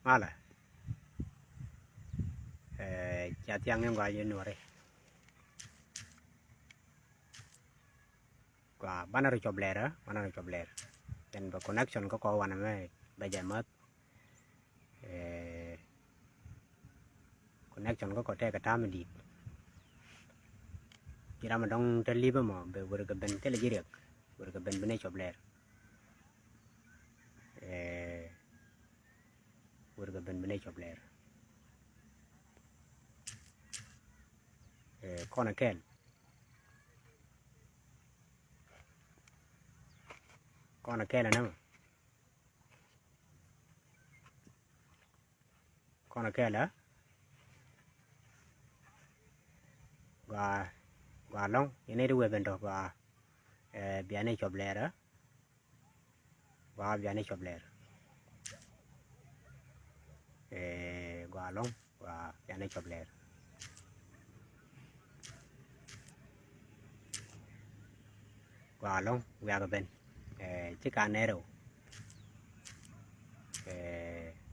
mala cha tiang nem gwa yen nore gwa banner chobler then the connection ko ko wana me ba jamat connection ko te ka tam di kira ma dong te liba mo be wor ga ben te le jirek wor ga ben bene chobler wor ga ben bene chobler kona kel na kona kel gwa long yene de weben do gwa biane chobler gwa biane chobler gwa long gwa biane chobler gwa long gwa ga ben chika nero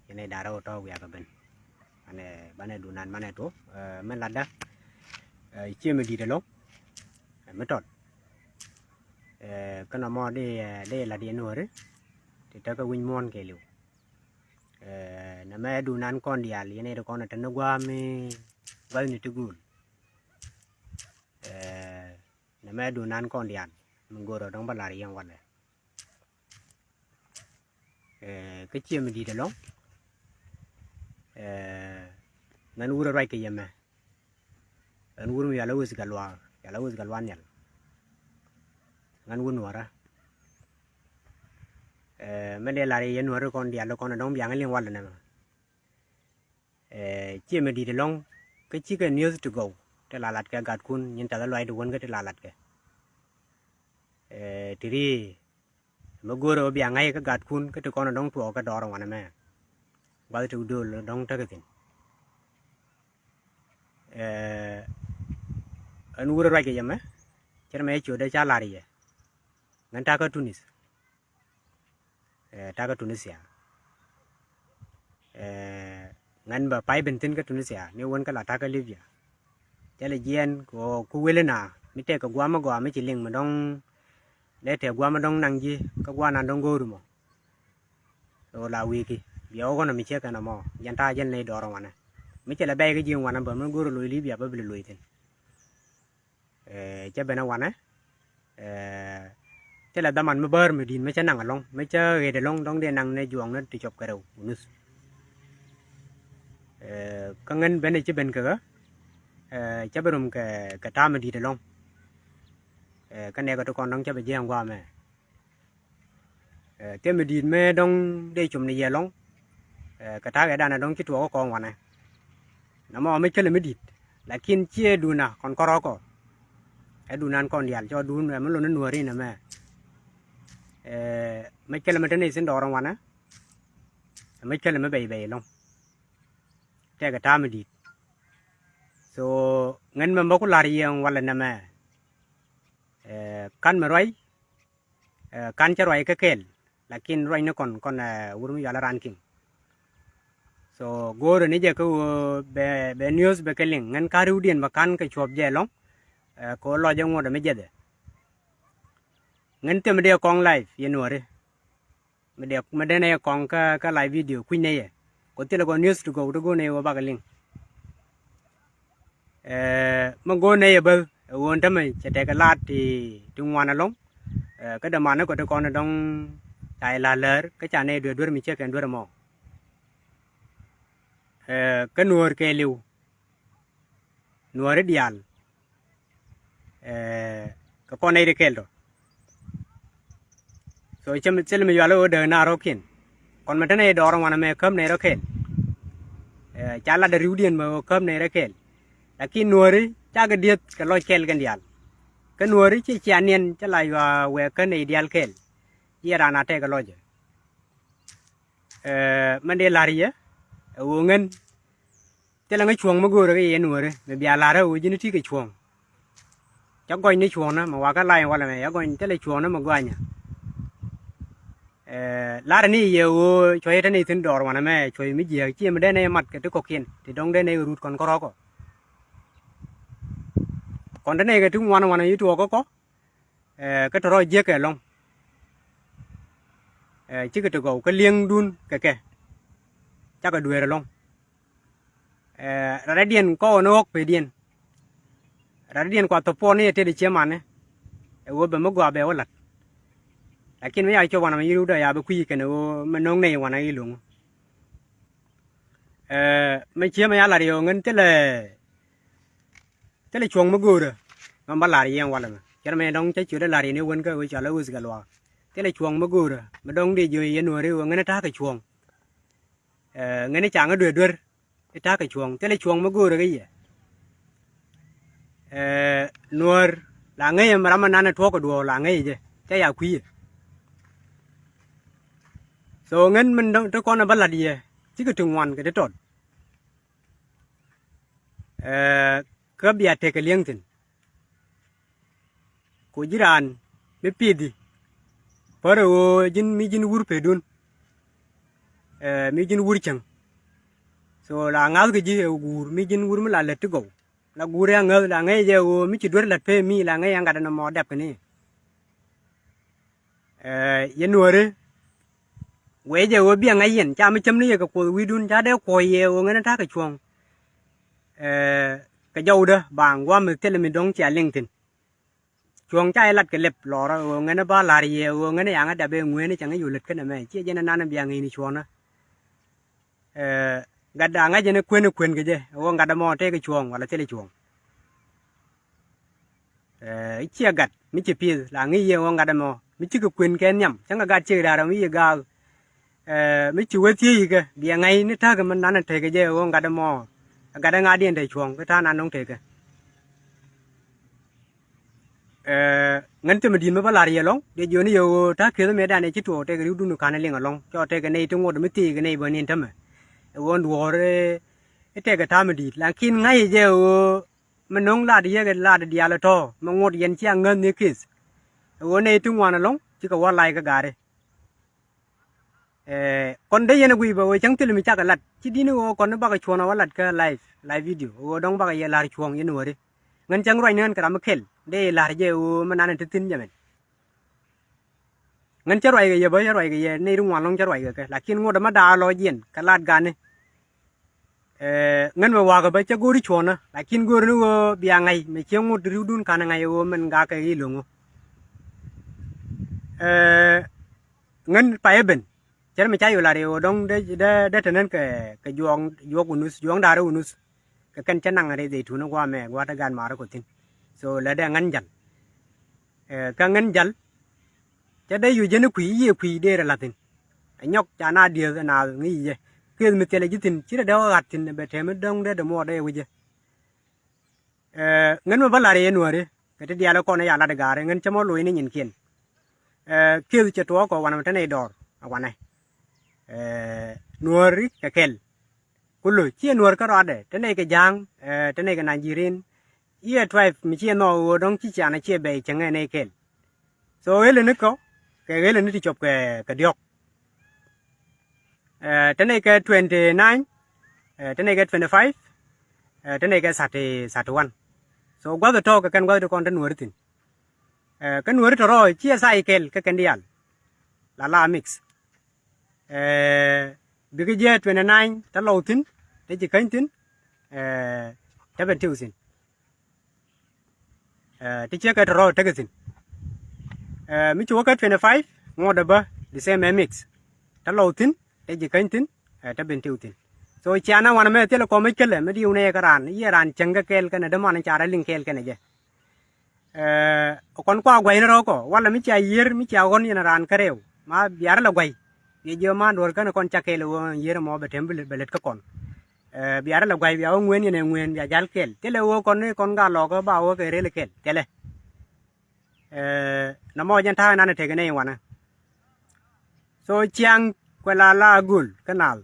yene daro to gwa ga ben ane bane dunan mane to men lada chia me di de lo me tot kana mo de la di no re ti ta ka win mon ke lu na me dunan kon dial yene de kon ta no gwa me wal ni tugul na me dunan kon dial mengoro dong balari yang wala cái chia mình đi được lắm ngân ura rai cái yếm ngân ura mình yalo us galwan nhal ngân ura nuara mình để lại yên nuara con dialo con dong biang liên quan là chia mình đi được lắm cái chi cái news to go cái là lạt cái gạt kun nhưng ta là loại đồ ăn cái là lạt cái tiri magoro biang ai cái gạt kun cái con dong tuo cái đỏ rồi mà mẹ bao nhiêu đồ dong ta cái gì anh ura rai cái gì mà chứ mà chỗ đây chả là gì ngân ta cái Tunisia ngân bà pai bên trên cái Tunisia nếu quên cái là ta cái Libya chả là gen của Kuwait mình thấy cái gua mà chỉ liên mà dong để theo gua mà dong năng gì cái gua nào dong go rồi mà rồi là wiki biểu con là mình check cái nào mà dân ta dân này đỏ rồi mà mình chỉ là bay cái gì mà nó bấm nó go rồi Libya bấm rồi thế chắc bên nào mà thế là đam ăn mới bơi mới đi mới chơi năng ở long mới chơi cái để long dong để năng này juang nó đi chụp cái đầu nus cái ngân bên này chứ bên kia chắc bên cái ta mới đi để long cái này có tụi con đang chơi bây giờ qua mà thế mới đi mới dong để chụp này giờ long cái ta cái đàn này dong chỉ thua con qua này nó mà mới chơi là mới đi lại kiên chia đun à còn có có cái đun ăn con đial cho đun rồi mới luôn nó nuôi đi nè mẹ mấy cái là mấy cái này xin đỏ rong hoàn á mấy cái là mấy bầy long cái ta mới đi so ngân mà bao nhiêu lari yang wala nè mẹ kan mà rồi kan cho rồi cái kel lakin rồi nó còn urum yala ranking so go rồi nãy giờ cái be news be cái link ngân karu điền mà kan cái chụp dễ long có lo cho ngồi đó mới dễ đấy ngân tiền mình đeo con live yên nuôi đấy mình đeo này con cái live video queen này có tiền là có news to go này vào cái link mà go này bơ uốn thầm mình sẽ cái lát thì trung ngoan là lắm cái đầm nó có con nó đông tại là lỡ cái chả này đưa mình check cái đưa mò cái nuôi cái liu nuôi đấy dial cái con này được kêu rồi so chấm mình vào đời nào rồi kén còn mình thế này đỏ rồi mà mình cơm này rồi kén chả là đời điên mà cơm này rồi kén là khi nuôi đấy chả cái điết cái lôi kén cái dial cái nuôi đấy chỉ anh em chả lại về cái này dial kén giờ ra nãy cái lôi chứ mình đi lari á ngân thế là cái chuồng mà gửi cái gì nuôi đấy mình bia lá đâu chứ nó chỉ cái chuồng chắc coi như chuồng nó mà qua cái lai qua là mày coi thế là chuồng nó mà gọi nhỉ lara ni ye wo choy tani tin dor wana me choy mi je chi me dene mat ke to kokin ti dong dene rut kon koro ko kon dene ke tung wana yitu ko ke toro je ke long chi ke to go ke lieng dun ke cha ka duere long radian ko no ok pe dien radian kwa to po ni te de chemane wo be mo gwa be wala lakin me ai cho wana yiru da ya be kui ke no me nong nei wana ilung me che me ya la rio ngen tele chuông mo go de ngam ba la yang wala me cher me dong che chu de la ri ni won ke we cha la us ga lo tele chuông mo go de me dong de jo ye no re ngen ta ka chuông ngen cha nga due ta ka chuông tele chuông mo go de ke ye nuor la ngai ma ma na to ko do la ngai je cha ya kui so ngen mình đâu con là bắt là đi chứ cái trường ngoan cái đấy trộn cái bia thế cái liêng tin cô chỉ ran mấy pi đi bây giờ jin mi jin wur pe dun mi jin wur chăng so là ngáo cái gì wur mi jin wur mới là lật go là wur yang ngáo là ngay giờ mi chỉ đuổi lật pe mi là ngay yang cái nó mò đẹp cái này yên nuôi we je wo bia ngai yen cha me cham ni ka ko wi dun cha de ko ye wo ngana ta ka chuông ka jau de bang wa me tele mi dong cha ling tin chuông cha lat ke lep lo ra wo ngana ba la ye wo ngana yang da be ngwe ni chang yu let ka na me che je na na bia ngai ni chuông na ga da nga je ne kwen ke je wo ga da mo te ka chuông wala tele chuông chia gat mi chi pi la ngi ye wo ga da mo mi chi ka kwen ke nyam chang ga che da ra mi ye ga mấy chú ấy thì cái bia ngay nữa ta cái mình ăn thấy cái gì ông gà đâm mò gà đâm ngã điên thấy chuồng cái ta ăn không thấy cái ngân từ mình đi mới bắt lại rồi để giờ này giờ ta kia mấy đàn này chỉ tuột cái riu đun cái này liền rồi cho cái này trong ngõ mới tì cái này bữa nay thầm ông đuổi cái ta mình đi là khi ngay giờ mình nông là đi cái là đi là to mà ngõ điên chiang ngân như kia ông này trong ngõ nó long chỉ có qua lại cái gà đấy con đây nó quỳ vào chẳng tin là mình chắc là lật chỉ đi nữa con nó bao cái chuông nó lật cái live video ô đông bao cái là chuông như nữa đi ngân chẳng rồi nên cái làm khel đây là cái mà anh tự tin cho mình ngân chả rồi cái gì bây giờ rồi cái gì này đúng không chả rồi cái là khi ngồi đó mà đào lo gì cái lát gan này ngân mà vào cái bây giờ gori chuông nó là khi gori nó bia ngày mình chỉ ngồi rượu đun cái ngày ô mình gà cái gì luôn ngân phải bên chả mấy trái là điều đông để cho nên cái juang unus juang daru unus cái căn chân năng ở đây thì thu nó qua mẹ qua ta gan mà nó có tin so là đang ngăn dần cái ngăn dần chả đây dù nó quỷ đây là tin nhóc chả na điều nào nghĩ gì kia mình tiền là chỉ tin chỉ là đâu gạt tin về thêm đông để được mua đây bây giờ ngân mà bắt lại đây nữa đi cái dia là con này là được gà ngân chả mua lúa này nhìn kiên kia chỉ to có quan này đỏ quan này nuôi cái kel, kullu chia nuôi cái đó đấy, thế này cái giang, thế này cái Nigerian, ia tribe mình chia nó đông chỉ chả này chia bè chẳng ngày này kel, so cái này có, cái này thì chụp cái diok, thế này cái 29, thế này cái 25, thế này cái 31, so qua the cái con thế nuôi tin, cái nuôi rồi chia sai kel cái dial, là mix. Bây giờ 29 ta lâu tin để chỉ cánh tin ta bên tiêu xin thì chưa cái rồi ta cái xin mình chúa cái 25 ngồi đó ba the same mix ta lâu tin để chỉ cánh tin ta bên tiêu tin so cha na wana me tele ko me kele me diu ne karan ye ran changa kel kana de man cha ra ling kel kana je kon kwa gwai no ko wala mi cha yer mi cha gon ina ran kareu ma biar la gwai ye jo ma dor kana kon cha kel wo yer mo be temble belet ka kon biar la gwai biao ngwen ne ngwen ya jal kel tele wo kon ga lo ko ba wo ke re kel tele na mo jan tha na ne te ne wana so chiang kwela la gul kanal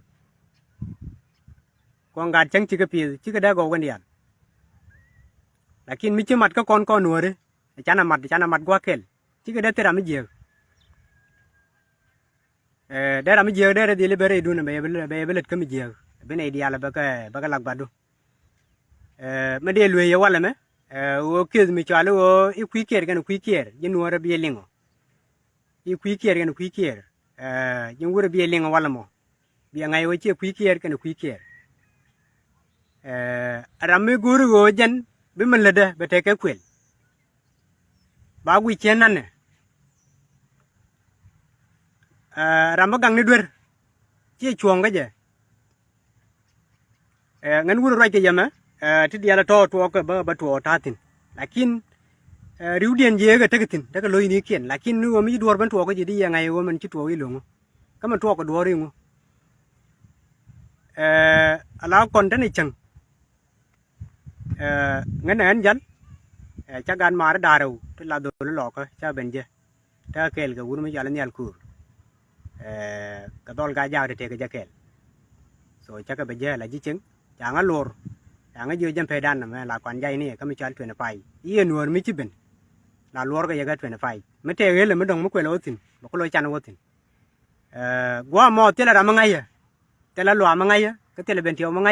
con gà trắng chỉ cái pì chứ cái đó gò quen điện, lakin mi chứ mặt các con nuôi đấy, chana mặt quá kẹt, chứ cái đó tera mi nhiều, ได้เราไม่เยอะได้ดีเลยเบอร์ดูนะเบลก็ไม่เยอะเป็นไอเดียละบักลักบัดดูไม่ได้รวยวันละมั้ยโอเคมีชาลูอีคุยเกียร์กันคุยเกียร์ยันวัวระเบียลิงอีคุยเกียร์กันคุยเกียร์ยันวัวระเบียลิงวันละมั้งเบียงไงวะเจ้าคุยเกียร์กันคุยเกียร์รำไม่กูรู้ว่าจันเป็นมันเลยเด้อไปเทคเควลบากุยเชนนั่นเนี่ยรำบักกังนี่ด้วยเจ้าช่วงก็เจ้งั้นกูรู้ไรกันยังมั้ยที่เดียร์ตัวก็บัตัวท่าทินlakinริวเดียนเยอะก็เทกทินแต่ก็ลอยนี่เขียนlakinนูว่ามีดัวบันตัวก็จะดียังไงว่ามันชิดตัวอีหลงก็มันตัวก็ดัวริงแล้วก่อนท่านไอ้จังงั้นยันจากการมาร์ดารูที่ลาดูแลหลอกจะเป็นเจ้าถ้าเกลก็วุ้นไม่ยาลนี่อัลคูก็ตอลกาจาวเทกจะเกลsoจะก็เป็นเจ้าละจิจึงจางลอร์จางยืดจังเพดานนะแม่ลาควันใหญ่นี่ก็ไม่ชัด20ไปยี่นัวไม่ชิเป็นลาลอร์ก็ยังก็20ไปไม่เทเกลไม่ต้องไม่คุยแล้วทิ้งไม่คุยจานว่าทิ้งกัวมอเตลรามังไงเตลลัวมังไงก็เตลเป็นเที่ยวมังไง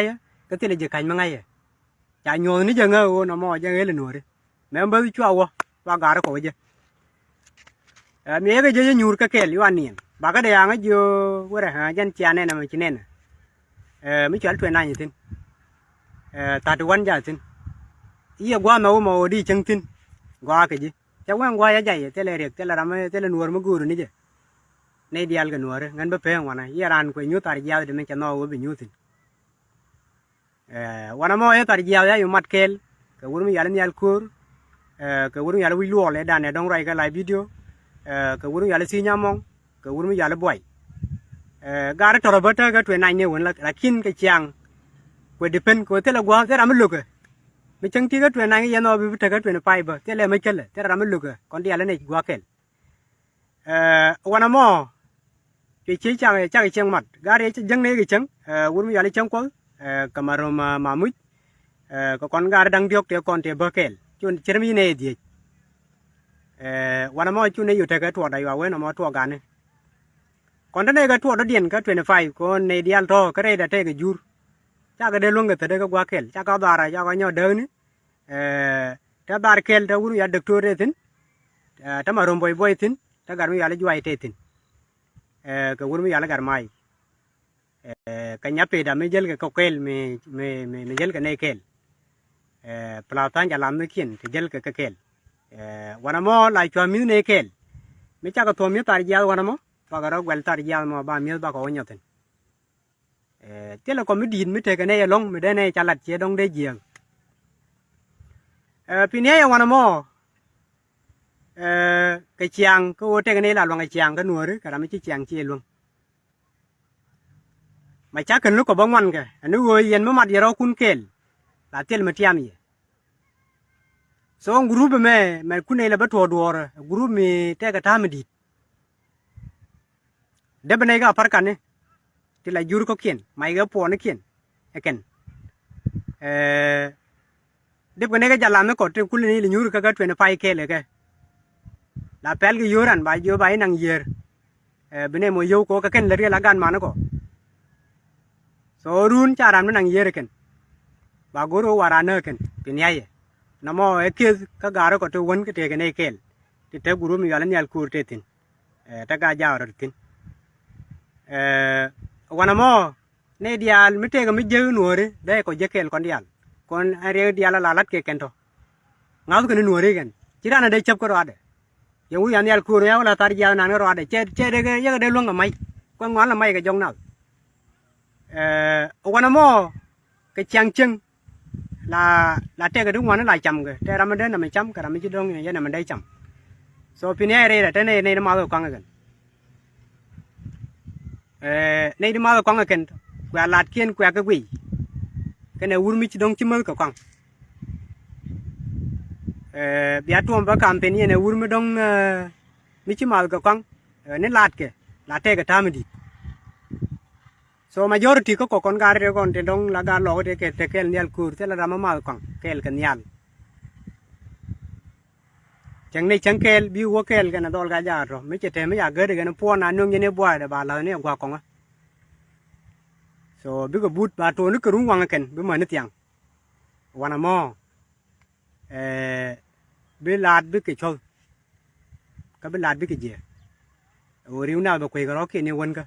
ก็เตลจะขันมังไงจานโยนี่จังเอาน้ำมอจังเกลนัวเลยแม่บ้านชัวว่าการะเขาเจ้ามีเอกเจ้าหนูร์ก็เกลอยู่อันนี้บางก็ได้ยังไงอยู่ว่าระหะจันเชียนเนี่ยนะไม่ใช่เนี่ยไม่ชัด20นี่ทิ้งตัดวันจ่าทิ้งยี่กัวมาดีจังทิ้งกัวก็จีจะว่ากัวยังไงเตลเรียกเตลรำเตลนัวมากูรู้นี่เจ้ในเดียลกันนัวเลยงั้นแบบเพียงวันนั้นยี่ร้านคุยยูตาริยาวเดี๋ยวมันจะน่าว่าเป็นยูทิ้งวันนั้นมอตาริยาวอยู่มัดเกลก็วุ้นมีอะไรนี่อัลคูร์ก็วุ้นมีอะไรวิลูอะไรด้านเนี่ยต้องไรก็ไลฟ์วิดีโอก็วุ้นมีอะไรซีนามองก็วุ้นมีอะไรบ่อยการ์ดทอร์เบอร์เตอร์ก็20เนี่ยวันละคินก็เชียงก็ดิเพนก็เทละกัวเทละไม่ลุกไม่จังที่ก็20ยันเอาไปเทก็25บ่เทละไม่เกลเทละไม่ลุกคนที่อะไรเนี่ยกัวเกลวันนั้นมอที่เชียงจากเชียงมัดการ์ดจังเนี่ยก็จังวุ้นมีอะไรจังก็kemarin mamut ko kon gar dang diok te kon te bakel chun chermi ne di wana mo chune yu te ka to da ya we no mo to ga ne kon ne ga to da dien ka 25 kon ne dial to ka re da te ga jur cha ga de long ga te ga gwa kel cha ka dara ya ga nyo de ni ta dar kel ta uru ya doctor re tin ta ma rom boy tin ta gar mi ya le jwai te tin ka uru mi ya le gar mai kanya peda me jel ke kokel me jel ke nekel pelautan jalan mekin ke jel ke kekel wana mo la chwa mi nekel me cha ka to mi tar jal wana mo pa ga ro gwel tar jal mo ba mi ba ko nyoten tele ko mi din mi te ke ne long mi de ne chalat che dong de jiang pinia ya wana mo ke chiang ko te ke ne la long ke chiang ka nuor ka mi chi chiang chi long mà chắc cần lúc có bông ngoan kìa nó ngồi yên mà mặt giờ đâu kun kèl là tiền mà tiêm gì so ông group mà kun này là bắt đùa rồi group mi te cái tham đi để bên này cái apar cái này thì là jur có kiên mày cái po nó kiên eken để bên này cái jalan nó có kun này là jur cái 25 kèl cái là pel cái juran bài jur bài năng year bên này mua có cái ken lấy cái lagan mà nó có so run cara menang yerken bagoro warana ken pinyai namo ekez ka garo ko to won ke te ken ekel ti te guru mi galan yal kurte tin ta ga jawra tin wanamo ne dial mi te ga mi jew nuore de ko jekel kon dial kon are dial la lat ke ken to ngaw ken nuore ken cirana de chap ko ade yang yan yal kur ya la tar ja nan ro ade che de ga ya de long mai ko ngon la mai ga jong na wana mo cái chang chân là te cái đúng ngoan nó lại chậm cái te ra mình đến là mình chậm cái ra mình chỉ đông như là mình đây chậm so pin này là thế này nó mau được quăng cái này nó mau được quăng cái quẹt lạt kiên quẹt cái quỷ cái này uống mình chỉ đông chỉ mới cái quăng biar tuom vào campaign này uống mình đông mình chỉ mau cái quăng nên lạt te cái tham đi so majority ko kon gare kon te dong laga lo te kel nial kur te la rama mal kon kel kan nial chẳng này chẳng kel bi wo kel cái nó đol cái giá rồi mấy cái thế mấy nhà cái cái nó pon anh nương như này boy để bà là này qua con á so bi cái bút bà tôi nó cứ rung quăng cái bi mà nó tiếng wanna mo bi lạt bi cái chol cái bi lạt bi cái gì ở riu nào quay cái đó kia này quên cái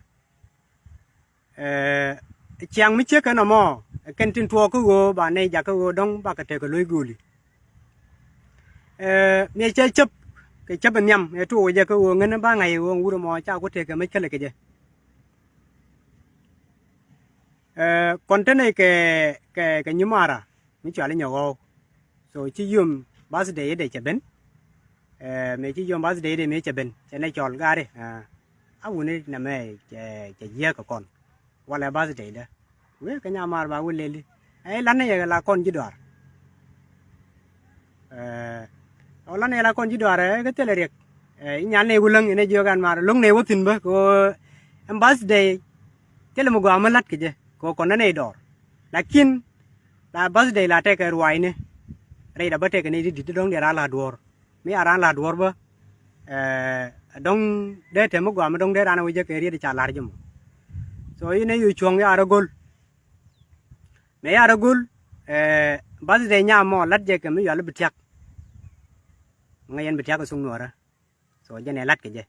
chàng mấy chiếc cái nó mo cái tin tua cứ go bà này giờ cứ go đông bà cái thế cái lối guli mẹ chơi chấp cái chấp bên nhầm cái trụ giờ cái ngân 3 ngày uống uống mò chao có thể cái mấy cái này cái gì còn thế này cái như mà ra mình chọn lên nhỏ rồi chỉ dùng bát để chụp bên mẹ chỉ dùng bát để mẹ chụp bên cái này chọn cái đấy áo này là mẹ cái dưa của con hoặc là bát để đó với cái nhà mà bà quên lên đi ấy lần này là con chỉ đỏ lần này là con chỉ đỏ đấy cái tên là riêng nhà này ulang này juga kan mà lúc này vô tình bơ có em bát để cái là một gạo mà lát cái gì có con này đỏ lakin là bát để là cái ruồi này đây là bát cái này đi đông để ra là đuor mấy ara là đuor bơ đông để thêm một gạo mà đông để ra nó bây giờ cái gì chả là gì mà so này yêu chuông cái aragol mấy aragol bát để nhà mà lát cái mấy giờ là bịch chặt ngay anh bịch chặt có sung nữa so giờ này lát cái gì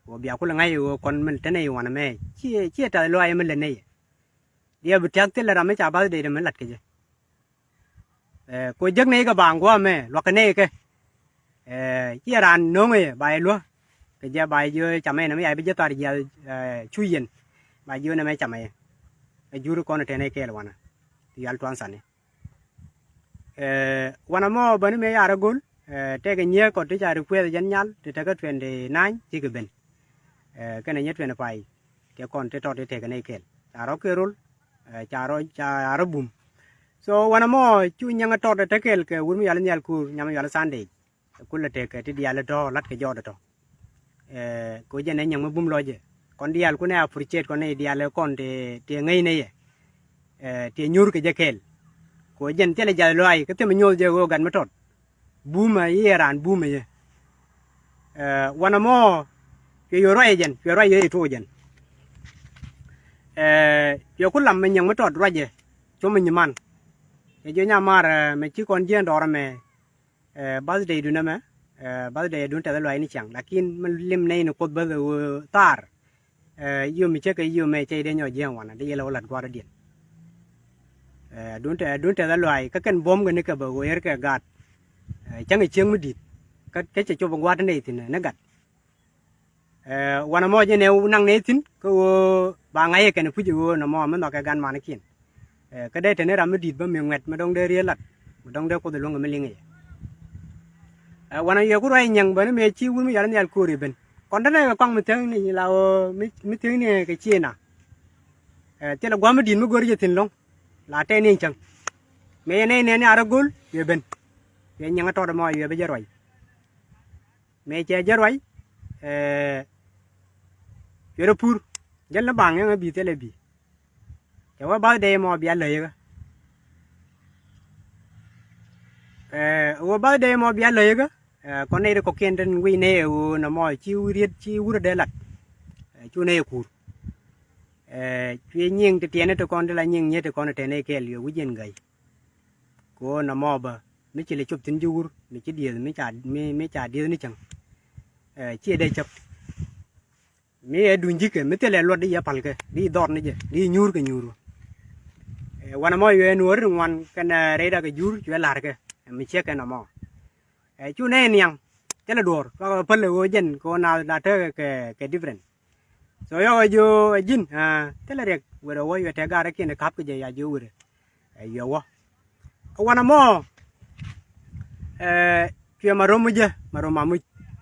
và bây giờ ngay con mình thế này hoàn mẹ chia tay loài mình lên này dia bịch chặt thế là làm mấy chả bát để mình lát cái gì coi giấc này cái bảng của mẹ loạt cái này cái chia đàn nướng ấy bài luôn cái giờ bài vừa chậm này nó mới ai bây giờ ta giờ chui yên bài vừa nó mới chậm này vừa con thế này cái là hoàn thì alto anh sẵn hoàn mà bên mấy ai gol thế cái nhớ có thể trả được quê dân nhal thì ta có chuyện để nãy chỉ cái bên cái này nhất chuyện là phải cái con thế trò thế cái này cái trả nó cái rول trả nó bùm so wana mo chu nyanga to de tekel ke wurmi yalla nyal ku nyama yalla sande ku la tek ti dial do lat ke jodo to ko jene nyang bum loje kon dial ku ne appreciate kon ne dial kon te ngai ne ye te nyur ke jekel ko jen tele jal loy ke te nyol je go gan matot buma yeran buma ye wana mo ke yo roye jen ke roye to jen yo ku lam nyang matot roje cho mình man cái chỗ nhà mà mấy chú con riêng đó mà bao giờ đun mà bao giờ đun tới loại này chẳng, lakin mình lim này nó cột bao giờ tar, yêu mình chơi cái yêu mình chơi đến nhỏ riêng hoàn, đây là lật qua điện, đun tới loại các cái bom cái này cái bờ air cái gạt, chẳng cái chiếng mới đi, cái chơi cho bằng qua đến đây thì nó gạt, hoàn mà giờ nếu năng này thì có ba ngày cái này phụ chú nó mà nó cái gan mà nó kiên cái đây thì nó làm đi bơm miếng ngẹt mà đông đây riêng lật mà đông đây có thể luôn cái mình ngheวันนี้กูรู้ยังบ้านนี้ชีวิตมันยังเนี่ยกูรีบเป็นก่อนหน้านี้ก็กางมันถึงนี่เราไม่ถึงนี่cái chiน่ะแต่ละกว่ามันดินมันก็รีบถึงลงลาเต้นี่จังเมื่อเนี่ยอาร์กุลเยอะเป็นยังก็ตัวดมอยเยอะไปเยอะไว้เมื่อเจอเยอะไว้เยอะพูดยันละบางยังบีเตเลบีแต่ว่าบ้านเดมอบีอะไรก็ว่าบ้านเดมอบีอะไรก็con này có kiên trên quy nè nó mỏi chiu để lật chu nè cùr chuyện nhiều thì tiền nó con đây là nhiều nhất thì con này này kia liều quý dân gầy cô nó mò bờ mấy chỉ là chụp tin du mấy chỉ điều mấy trả điều nữa chẳng chia đây chụp mấy đun gì cái mấy cái là luật đi yapal cái đi đọt này chứ đi nhur cái nhurวันมออยู่นัวรึงวันกันเรด้ก็ยูช่วยลาร์ก็มีเช็คกันมอchú này niang cái là đùa có phân là dân có nào là thế cái different rồi yo jin thế là được vừa rồi vừa thế gara kia nó khắp cái gì à yo vừa yo wa wana mo kia mà rom mà mu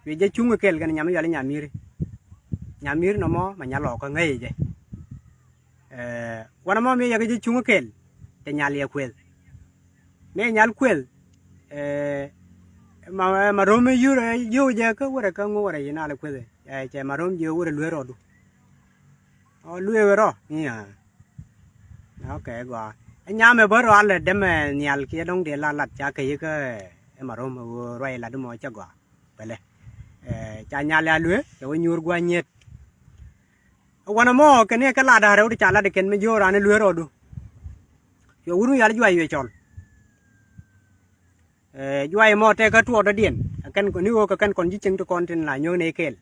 vì cái chung cái cái nhà mới nhà mir nó mo mà nhà lọ có ngay vậy wana mo mi cái chung cái cái nhà lia quel mấy nhà quel mà rom yu giờ có vừa có ngô rồi nào là quên rồi chạy mà rom yu vừa lưỡi rồi lưỡi rồi nha ok qua anh nhà mình bớt rồi là đem nhà kia đông để là lặt cha cái mà rom rồi là đúng rồi chắc qua bele cha nya la lue yo nyur gwa nyet wana mo kene ka la da re cha la de ken me yo ran lue ro du yo uru ya jwa yo chol jwa mo te ka tuo da dien kan ko ni wo ka kan kon ji cheng to kon tin la nyo ne kel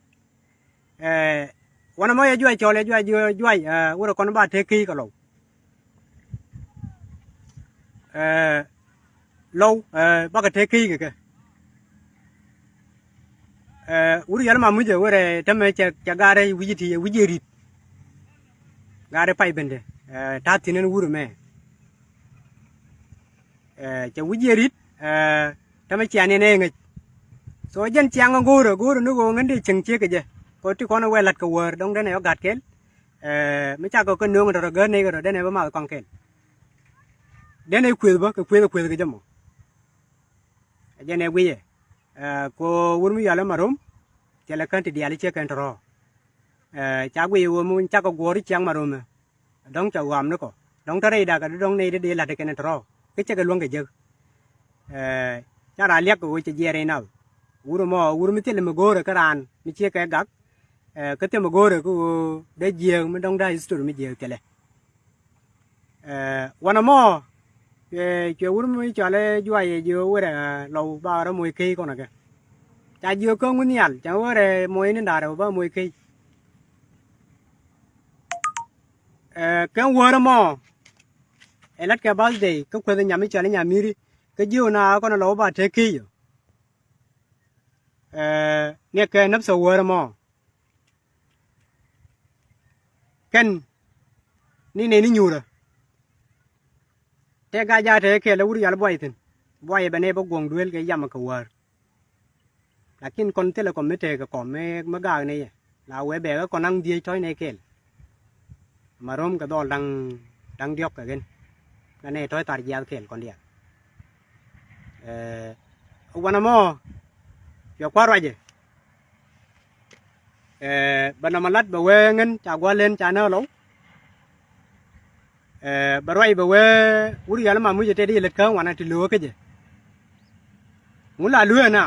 wana mo ya jwa chol ya jwa uru kon ba te ki ka lo lâu bác cái thế kì kìa uri yar ma muje wore tamme cha gare wijiti wijeri gare pai bende ta tinen wuru me cha wijeri tamme cha ne ne ngi so jen chang goro no go ngende cheng che ke je ko ti kono welat ko wor dong de ne yo gat kel me cha ko ko no ngoro ga ne go de ne ba ma kon kel de ne kwe ba ko kwe ke jamo jene wiye ko wurmi yala marum tele kanti diali che kan ro cha wiye wo mun cha ko gori chang marum dong cha wam no ko dong tare da ka dong nei de la de kan ro ke che ga luong ke je cha ra liak ko che jere na wurmi tele me gore karan mi che ka gak ke te me gore ko de je me dong da history mi je tele wana mo ke wurmi cha le jwa ye jo wore lo ba ra moy ke ko na ke cha jo ko ngun yal cha wore moy ni da ro ba moy ke kan wore mo elat ka birthday ko ko nya mi cha le nya miri ke jo na ko na lo ba te ke yo ne ke nap so wore mo ken ni ne ni nyura te ga ja te ke le wuri yal boy tin boy be ne bo gong duel ke yam ka war lakin kon te le ko mete ko me ga ne la we be ko nang die toy ne kel marom ka dol dang diok ka gen na ne toy tar ya kel kon dia wana mo yo kwa raje bana malat ba we ngen cha gwa len cha na lo barai ba we uri yala ma mu je te di let ka wana ti lo ke je ngula lu na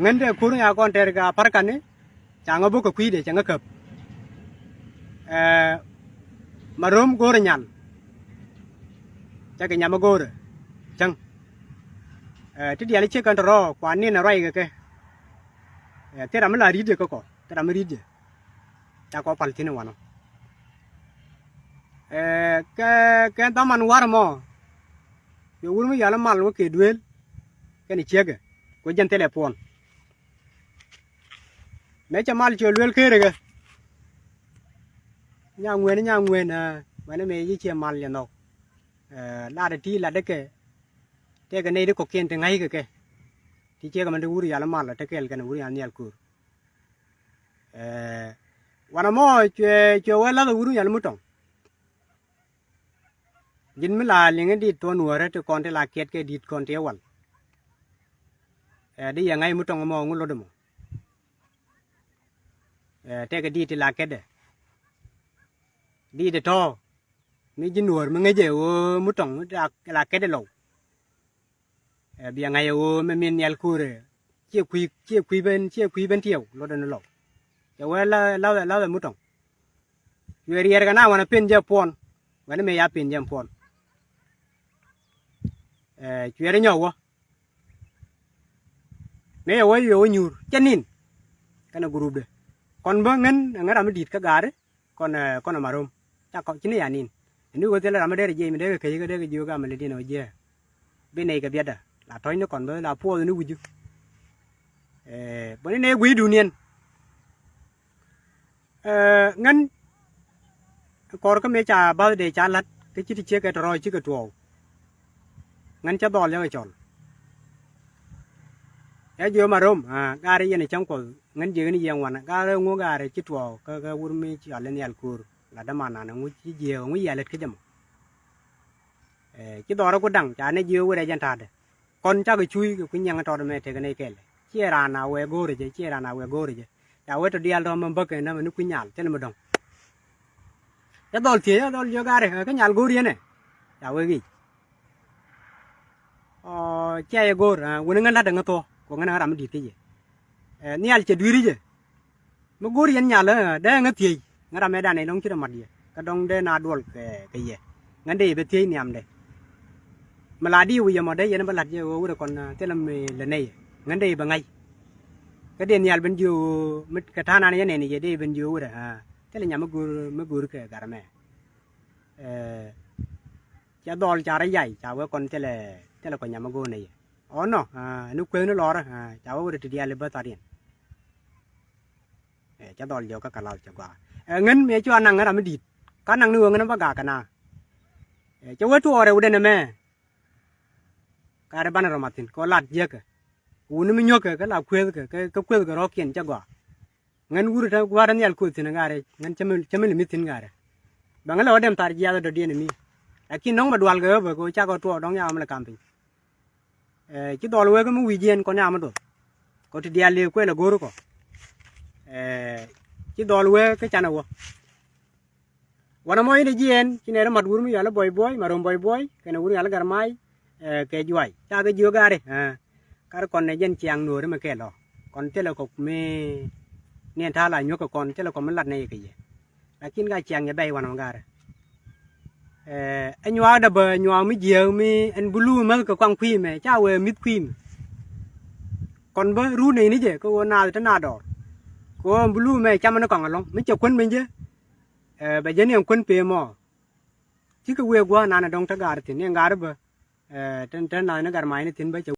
ngen de kur ya kon ter ga par kan ni cha nga bu ko kwi de cha nga kap marom gore nyan cha ke nyama gore chang ti di ali che kan ro kwa ni na rai ke te ra ma la ri de ko te ra ma ri de cha ko pal tin wana ke taman war mo yo wurmi yala mal wo ke duel ke ni chege ko jen telepon me cha mal cho luel ke rega nya ngwen mane me yi che mal ya no la de ti la de ke te ke ne de ko ken te ngai ke ti che ga man de wuri yala mal te kel ke ne wuri an yal kur wana mo che wala de wuri yala mutong jin mi la linge di to nuore to konte la ket ke dit konte wal di ya ngai mutong mo ngulo de mo te ke di ti la kede di de to mi jin nuor mi ngeje o mutong la kede lo bi ya ngai o me min yal kure che kui ben tieu lo de lo ya wala la mutong yeri yer kana wana pin je pon wana me ya pin je pon chuyện nhau quá mấy ở yo nhur chân nín cái nó group đấy còn bữa ngân ngân làm đi cái gà đấy còn là marom chắc có chính là nín nếu có thể là làm đây là gì mình đây cái yoga mình đi nói gì bên này cái biết à là thôi nó còn với là phô nó quý chứ bên này quý đủ niên ngân còn cái mấy trà bao để trà lát cái chi tiết cái rồi chứ cái tuồng ngân cha đòn lên chọn, cái giờ mà rom gari này trong cổ ngân giờ này giang hoàn gari ngô gari chít vào cái urmi chỉ lên yal kur là đam mana nó ngô chỉ giờ ngô yal cái gì mà cái đó nó có đằng cha này giờ vừa đây chân thật con cha cái chui cái nhang trò mẹ thế cái này kẹt chia ra nào về gô rồi chia ra nào về gô rồi cha về tôi đi ăn rồi mà bớt cái nó mình quên nhal thế là mà đồng cái đó thì đó giờ gari cái nhal gô đi này cha về gì che gor wona ngala da ngato ko ngana ram di ti ni al che dwiri je mo gor yen nyala de ngati ngara me da ne long chi mat ye ka dong de na dol ke ye ngande be ti ni am de maladi wi mo de yen ba lat je wo kon te lam le ne ngande ba ngai cái điện nhal bên dưới mít cái thang này này này vậy bên dưới rồi à thế là nhà mới gur cái cả mẹ cha đòn cha đấy dạy cha với con thế là con nhà mới gur này nó à nó quên nó lo rồi à cha với được đi ăn bữa ta điện cha đòn vô các lao cha qua ngân mẹ cho anh ăn cái mới đi cái năng nương nó bắt gà cái nào cha với chua rồi udah nè mẹ cái đấy ban đầu mà tin có lạt giấc unu mi nyoke kala kwel ke kwel ke rokin chagwa ngan guru ta gwaran yal kutin ngare ngan chamel mitin ngare bangala odem tar jiya do dien mi lakin nong badwal ge ba ko chago to dong ya amla camping ki dol we ko mu wijen ko nyama do ko ti dia le ko la goro ko ki dol we ke chana wo wana moy de jien ki ne mat guru mi yala boy marom boy ke na guru yala garmai ke juai cha ge jo gare cái con này dân chàng nửa mà kể lo còn thế là cục mê nên tha là nhớ cái con thế là con mới lật này cái gì là kiến gai chàng nhà bay vào nòng gà rồi anh nhớ đập nhớ mới nhiều mới anh blue mới cái quang phi mà cháu về mít phi còn với ru này nữa chứ có nào thế nào đó có blue mà chăm nó còn ở lòng mới chụp quân mình chứ bây giờ này quân phe mò chứ cái quê qua nào là đông thằng gà thì nên gà đó trên này nó gà máy nó tin bây giờ